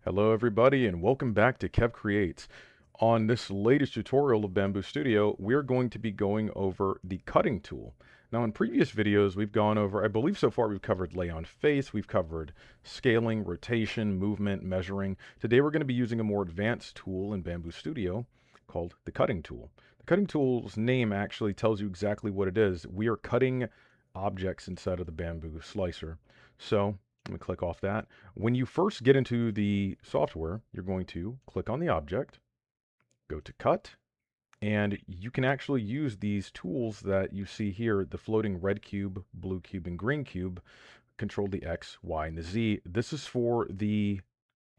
Hello everybody and welcome back to KevKreates. On this latest tutorial of Bambu Studio, we're going to be going over the cutting tool. Now in previous videos we've gone over, I believe so far we've covered lay on face, we've covered scaling, rotation, movement, measuring. Today we're going to be using a more advanced tool in Bambu Studio called the cutting tool. The cutting tool's name actually tells you exactly what it is. We are cutting objects inside of the bamboo slicer. So let me click off that. When you first get into the software, you're going to click on the object, go to cut, and you can actually use these tools that you see here, the floating red cube, blue cube, and green cube, control the X, Y, and the Z. This is for the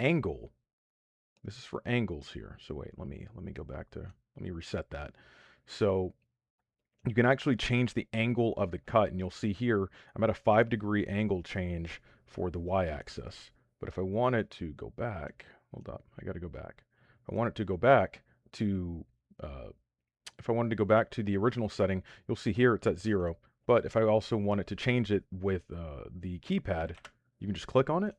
angle. This is for angles here. So wait, let me go back to, let me reset that. So you can actually change the angle of the cut, and you'll see here I'm at a 5-degree angle change for the y-axis. But if I want it to go back, hold up, I got to go back. If I want it to go back to, if I wanted to go back to the original setting, you'll see here it's at 0. But if I also wanted to change it with the keypad, you can just click on it,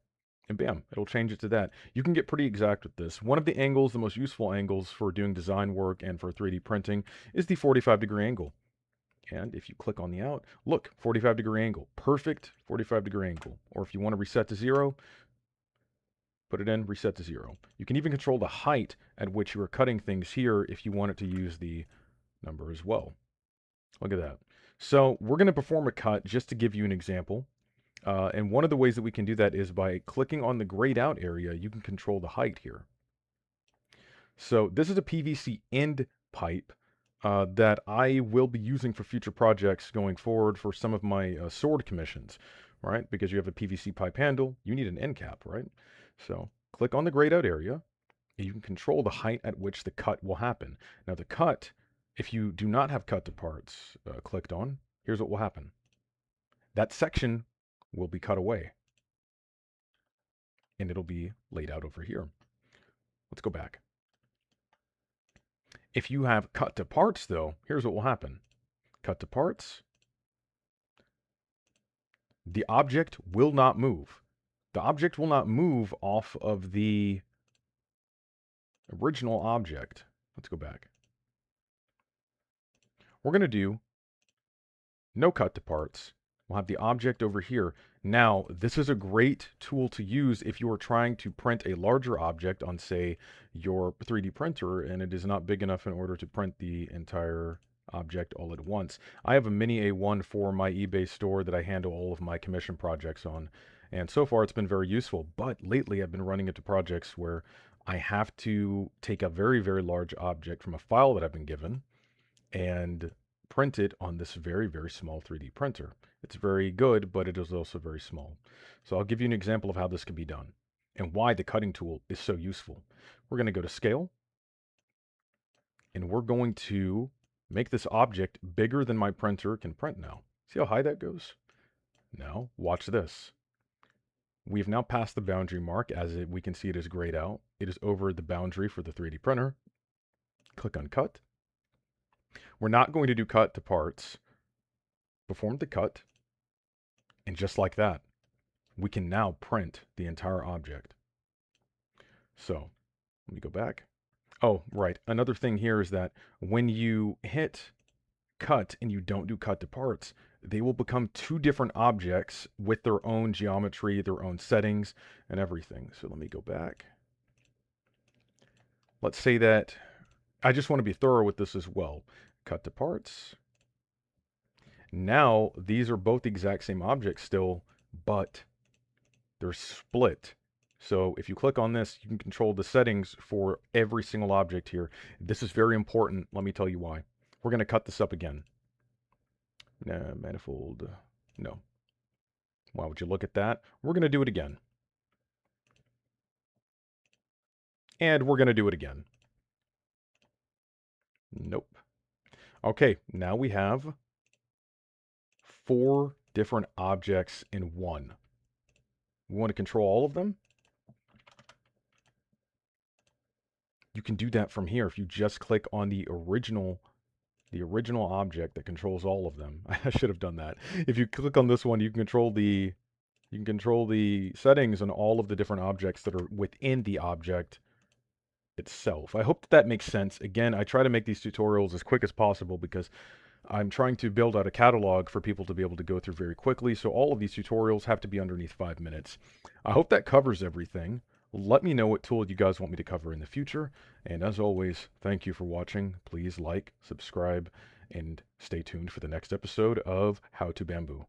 and bam, it'll change it to that. You can get pretty exact with this. One of the angles, the most useful angles for doing design work and for 3D printing, is the 45-degree angle. And if you click on the out, look, 45-degree angle, perfect 45-degree angle. Or if you want to reset to 0, put it in, reset to 0. You can even control the height at which you are cutting things here if you want it to use the number as well. Look at that. So we're going to perform a cut just to give you an example. And one of the ways that we can do that is by clicking on the grayed out area, you can control the height here. So this is a PVC end pipe that I will be using for future projects going forward for some of my sword commissions, right? Because you have a PVC pipe handle, you need an end cap, right? So click on the grayed out area, and you can control the height at which the cut will happen. Now the cut, if you do not have cut to parts clicked on, here's what will happen. That section will be cut away, and it'll be laid out over here. Let's go back. If you have cut to parts though, here's what will happen. Cut to parts, the object will not move. The object will not move off of the original object. Let's go back. We're going to do no cut to parts. We'll have the object over here. Now, this is a great tool to use if you are trying to print a larger object on, say, your 3D printer, and it is not big enough in order to print the entire object all at once. I have a mini A1 for my eBay store that I handle all of my commission projects on, and so far it's been very useful. But lately I've been running into projects where I have to take a very, very large object from a file that I've been given and print it on this very, very small 3D printer. It's very good, but it is also very small. So I'll give you an example of how this can be done and why the cutting tool is so useful. We're going to go to scale, and we're going to make this object bigger than my printer can print now. See how high that goes? Now, watch this. We've now passed the boundary mark. We can see it is grayed out. It is over the boundary for the 3D printer. Click on cut. We're not going to do cut to parts. Perform the cut. And just like that, we can now print the entire object. So let me go back. Oh, right. Another thing here is that when you hit cut and you don't do cut to parts, they will become two different objects with their own geometry, their own settings, and everything. So let me go back. Let's say that I just want to be thorough with this as well. Cut to parts. Now, these are both the exact same object still, but they're split. So if you click on this, you can control the settings for every single object here. This is very important. Let me tell you why. We're going to cut this up again. Manifold. No. Why would you look at that? We're going to do it again. And we're going to do it again. Nope. Okay, now we have 4 different objects in one. We want to control all of them. You can do that from here if you just click on the original object that controls all of them. I should have done that. If you click on this one, you can control the You can control the settings on all of the different objects that are within the object itself. I hope that makes sense. Again, I try to make these tutorials as quick as possible because I'm trying to build out a catalog for people to be able to go through very quickly, so all of these tutorials have to be underneath 5 minutes. I hope that covers everything. Let me know what tool you guys want me to cover in the future, and as always, thank you for watching. Please like, subscribe, and stay tuned for the next episode of How to Bamboo.